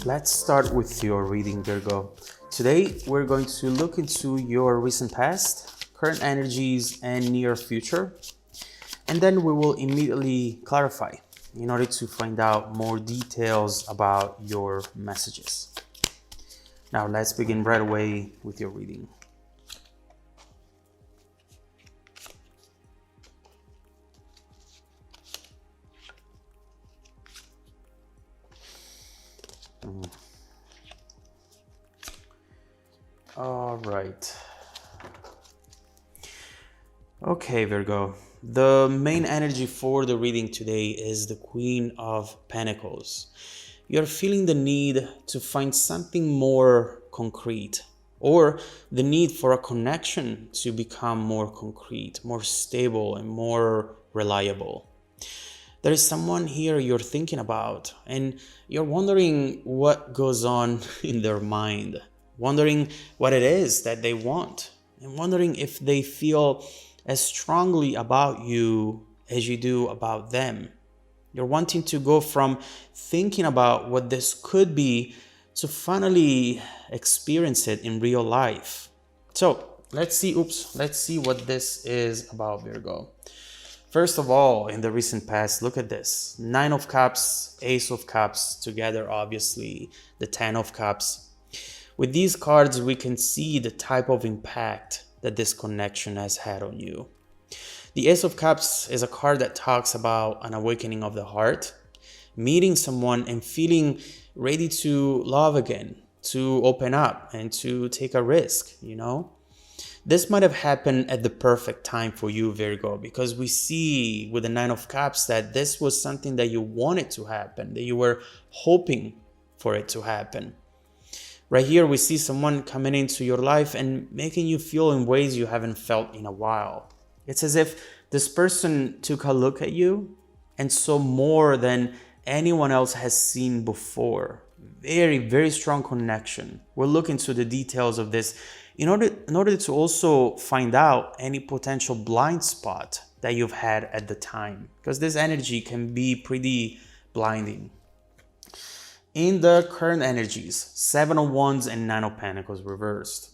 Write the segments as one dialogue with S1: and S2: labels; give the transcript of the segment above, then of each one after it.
S1: Let's start with your reading, Virgo. Today, we're going to look into your recent past, current energies, and near future. And then we will immediately clarify in order to find out more details about your messages. Now, let's begin right away with your reading. All right. Okay, Virgo. The main energy for the reading today is the Queen of Pentacles. You're feeling the need to find something more concrete, or the need for a connection to become more concrete, more stable, and more reliable. There is someone here you're thinking about, and you're wondering what goes on in their mind, wondering what it is that they want, and wondering if they feel as strongly about you as you do about them. You're wanting to go from thinking about what this could be to finally experience it in real life. So let's see what this is about, Virgo. First of all, in the recent past, look at this. 9 of Cups, Ace of Cups, together obviously the 10 of Cups. With these cards, we can see the type of impact that this connection has had on you. The Ace of Cups is a card that talks about an awakening of the heart, meeting someone and feeling ready to love again, to open up and to take a risk, This might have happened at the perfect time for you, Virgo, because we see with the 9 of Cups that this was something that you wanted to happen, that you were hoping for it to happen. Right here, we see someone coming into your life and making you feel in ways you haven't felt in a while. It's as if this person took a look at you and saw more than anyone else has seen before. Very, very strong connection. We'll look into the details of this in order to also find out any potential blind spot that you've had at the time, because this energy can be pretty blinding. In the current energies, 7 of Wands and 9 of Pentacles reversed.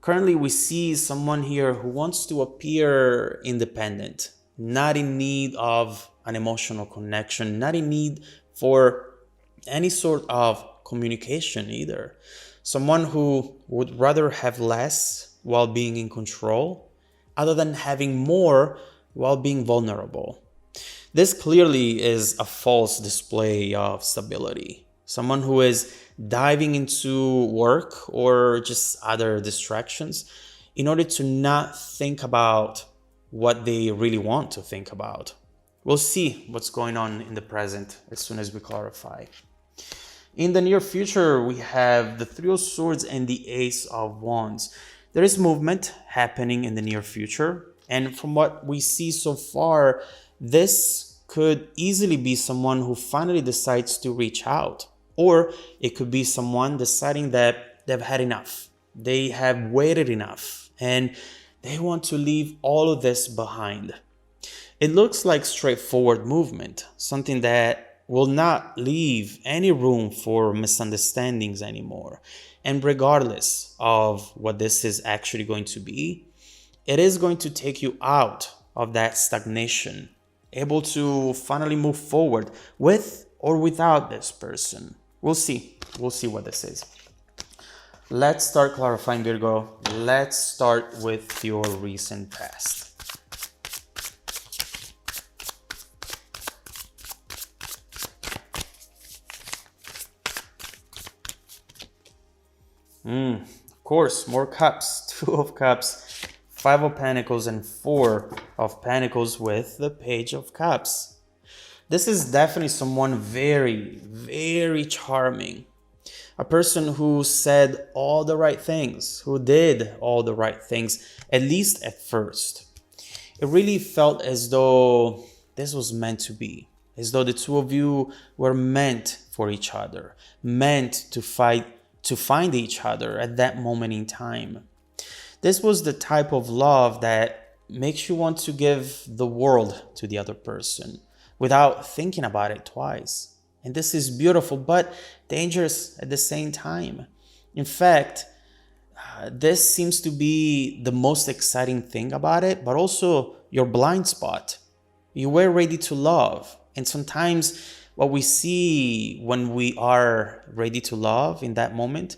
S1: Currently, we see someone here who wants to appear independent, not in need of an emotional connection, not in need for any sort of communication either. Someone who would rather have less while being in control, other than having more while being vulnerable. This clearly is a false display of stability. Someone who is diving into work or just other distractions in order to not think about what they really want to think about. We'll see what's going on in the present as soon as we clarify. In the near future, we have the 3 of Swords and the Ace of Wands. There is movement happening in the near future. And from what we see so far, this could easily be someone who finally decides to reach out. Or it could be someone deciding that they've had enough. They have waited enough and they want to leave all of this behind. It looks like straightforward movement, something that will not leave any room for misunderstandings anymore. And regardless of what this is actually going to be, it is going to take you out of that stagnation, able to finally move forward with or without this person. We'll see what this is. Let's start clarifying, Virgo. Let's start with your recent past. Of course, more cups. 2 of Cups, 5 of Pentacles, and 4 of Pentacles with the Page of Cups. This is definitely someone very, very charming. A person who said all the right things, who did all the right things, at least at first. It really felt as though this was meant to be, as though the two of you were meant for each other, meant to find each other at that moment in time. This was the type of love that makes you want to give the world to the other person without thinking about it twice. And this is beautiful, but dangerous at the same time. In fact, this seems to be the most exciting thing about it, but also your blind spot. You were ready to love. And sometimes what we see when we are ready to love in that moment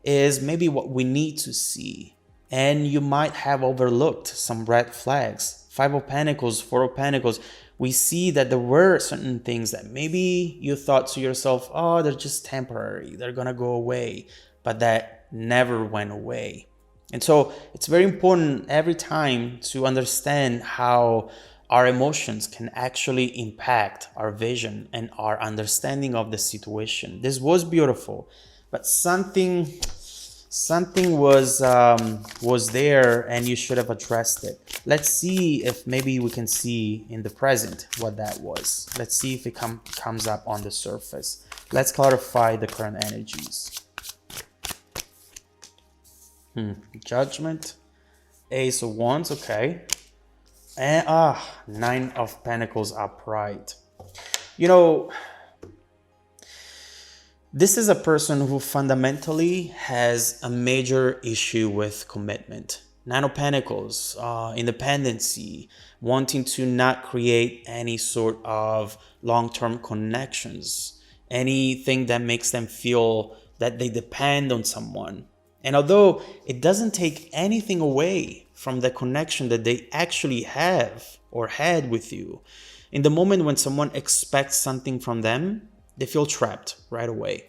S1: is maybe what we need to see. And you might have overlooked some red flags. Five of Pentacles, Four of Pentacles. We see that there were certain things that maybe you thought to yourself, oh, they're just temporary, they're gonna go away, but that never went away. And so it's very important every time to understand how our emotions can actually impact our vision and our understanding of the situation. This was beautiful, but something was there, and you should have addressed it. Let's see if maybe we can see in the present what that was. Let's see if it comes up on the surface. Let's clarify the current energies. Judgment, Ace of Wands, okay. And Nine of Pentacles upright. You know, this is a person who fundamentally has a major issue with commitment. Nine of Pentacles, independency, wanting to not create any sort of long-term connections, anything that makes them feel that they depend on someone. And although it doesn't take anything away from the connection that they actually have or had with you, in the moment when someone expects something from them, they feel trapped right away.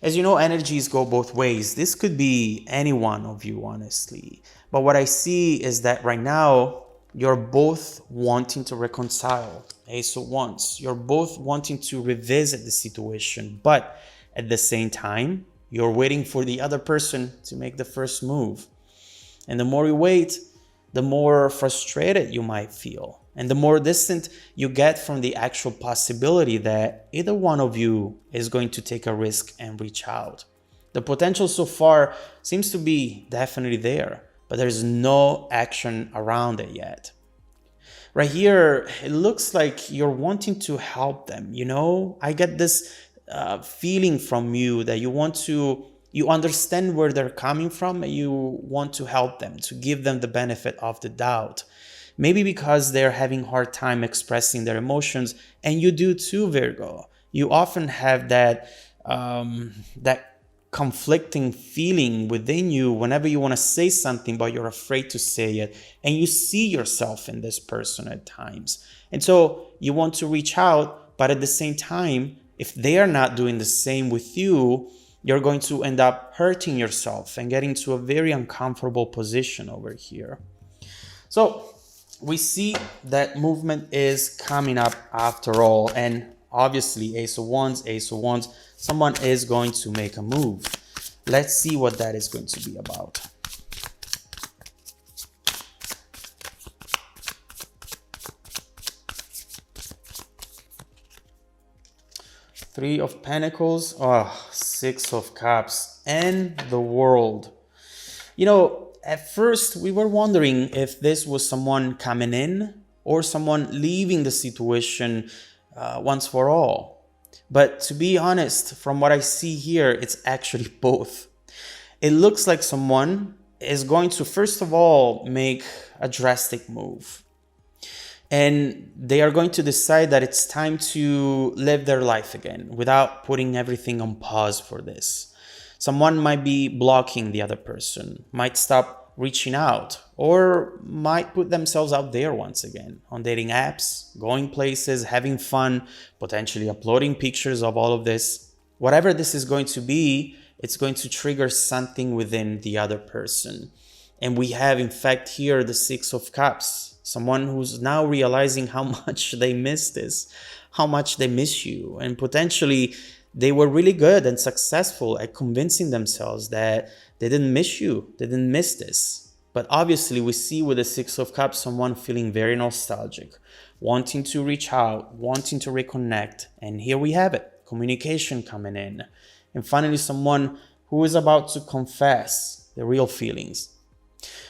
S1: As you know, energies go both ways. This could be any one of you, honestly. But what I see is that right now, you're both wanting to reconcile. Ace of Wands. You're both wanting to revisit the situation. But at the same time, you're waiting for the other person to make the first move. And the more you wait, the more frustrated you might feel. And the more distant you get from the actual possibility that either one of you is going to take a risk and reach out. The potential so far seems to be definitely there, but there's no action around it yet. Right here, it looks like you're wanting to help them. You know, I get this feeling from you that you understand where they're coming from and you want to help them, to give them the benefit of the doubt. Maybe because they're having a hard time expressing their emotions, and you do too, Virgo. You often have that conflicting feeling within you whenever you want to say something, but you're afraid to say it. And you see yourself in this person at times. And so you want to reach out, but at the same time, if they are not doing the same with you, you're going to end up hurting yourself and getting to a very uncomfortable position over here. So we see that movement is coming up after all, and obviously Ace of Wands, someone is going to make a move. Let's see what that is going to be about. Three of Pentacles, Six of Cups, and the World. You know, at first we were wondering if this was someone coming in or someone leaving the situation once for all. But to be honest, from what I see here, it's actually both. It looks like someone is going to, first of all, make a drastic move. And they are going to decide that it's time to live their life again without putting everything on pause for this. Someone might be blocking the other person, might stop reaching out, or might put themselves out there once again on dating apps, going places, having fun, potentially uploading pictures of all of this. Whatever this is going to be, it's going to trigger something within the other person. And we have, in fact, here the Six of Cups. Someone who's now realizing how much they miss this, how much they miss you. And potentially they were really good and successful at convincing themselves that they didn't miss you, they didn't miss this. But obviously we see with the Six of Cups, someone feeling very nostalgic, wanting to reach out, wanting to reconnect. And here we have it, communication coming in. And finally, someone who is about to confess the real feelings.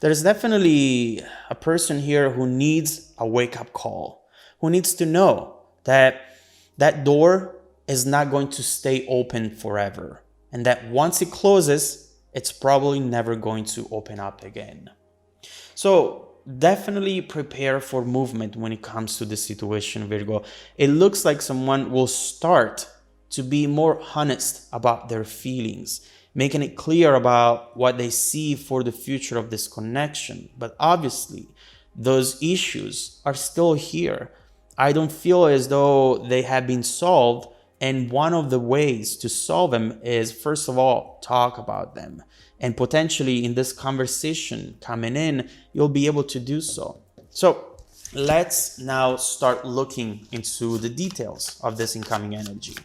S1: There's definitely a person here who needs a wake-up call, who needs to know that that door is not going to stay open forever. And that once it closes, it's probably never going to open up again. So definitely prepare for movement when it comes to this situation, Virgo. It looks like someone will start to be more honest about their feelings, making it clear about what they see for the future of this connection. But obviously, those issues are still here. I don't feel as though they have been solved. And one of the ways to solve them is, first of all, talk about them. And potentially in this conversation coming in, you'll be able to do so. So let's now start looking into the details of this incoming energy.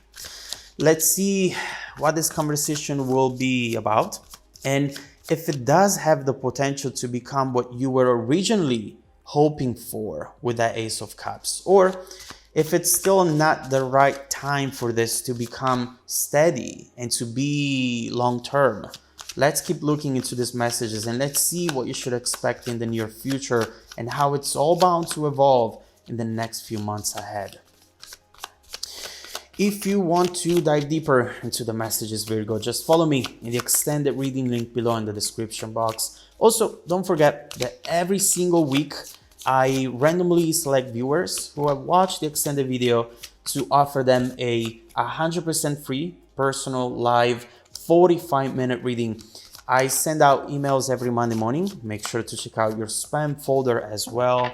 S1: Let's see what this conversation will be about, and if it does have the potential to become what you were originally hoping for with that Ace of Cups, or if it's still not the right time for this to become steady and to be long-term. Let's keep looking into these messages and let's see what you should expect in the near future and how it's all bound to evolve in the next few months ahead. If you want to dive deeper into the messages, Virgo, just follow me in the extended reading link below in the description box. Also, don't forget that every single week, I randomly select viewers who have watched the extended video to offer them a 100% free personal live 45-minute reading. I send out emails every Monday morning. Make sure to check out your spam folder as well.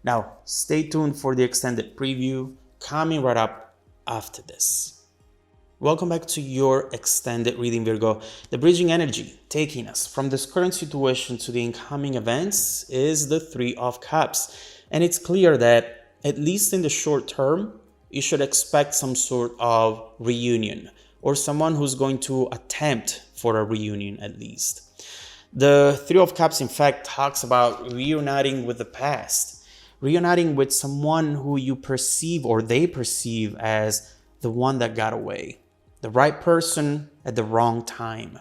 S1: Now, stay tuned for the extended preview coming right up after this. Welcome back to your extended reading, Virgo. The bridging energy taking us from this current situation to the incoming events is the Three of Cups. And it's clear that, at least in the short term, you should expect some sort of reunion or someone who's going to attempt for a reunion at least. The Three of Cups, in fact, talks about reuniting with the past, reuniting with someone who you perceive or they perceive as the one that got away, the right person at the wrong time.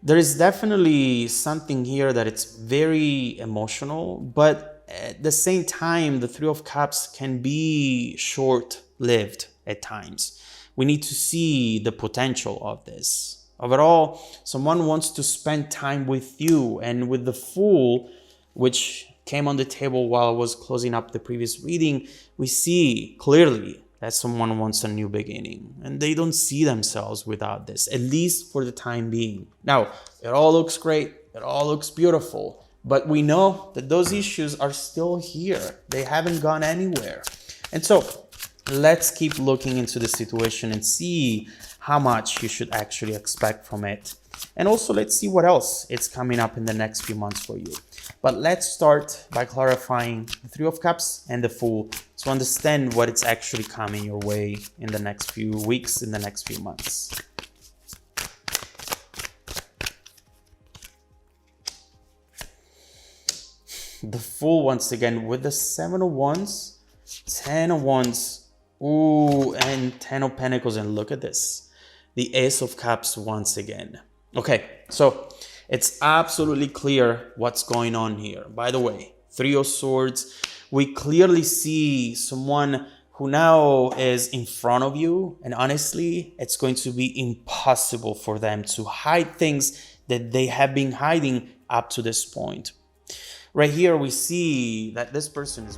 S1: There is definitely something here that it's very emotional, but at the same time, the Three of Cups can be short-lived at times. We need to see the potential of this. Overall, someone wants to spend time with you, and with the Fool, which came on the table while I was closing up the previous reading, we see clearly that someone wants a new beginning, and they don't see themselves without this, at least for the time being. Now, it all looks great, it all looks beautiful, but we know that those issues are still here. They haven't gone anywhere. And so let's keep looking into the situation and see how much you should actually expect from it. And also, let's see what else is coming up in the next few months for you. But let's start by clarifying the Three of Cups and the Fool to understand what is actually coming your way in the next few weeks, in the next few months. The Fool, once again, with the Seven of Wands, 10 of Wands, ooh, and 10 of Pentacles, and look at this. The Ace of Cups once again. Okay, so it's absolutely clear what's going on here. By the way, Three of Swords, we clearly see someone who now is in front of you, and honestly, it's going to be impossible for them to hide things that they have been hiding up to this point. Right here, we see that this person is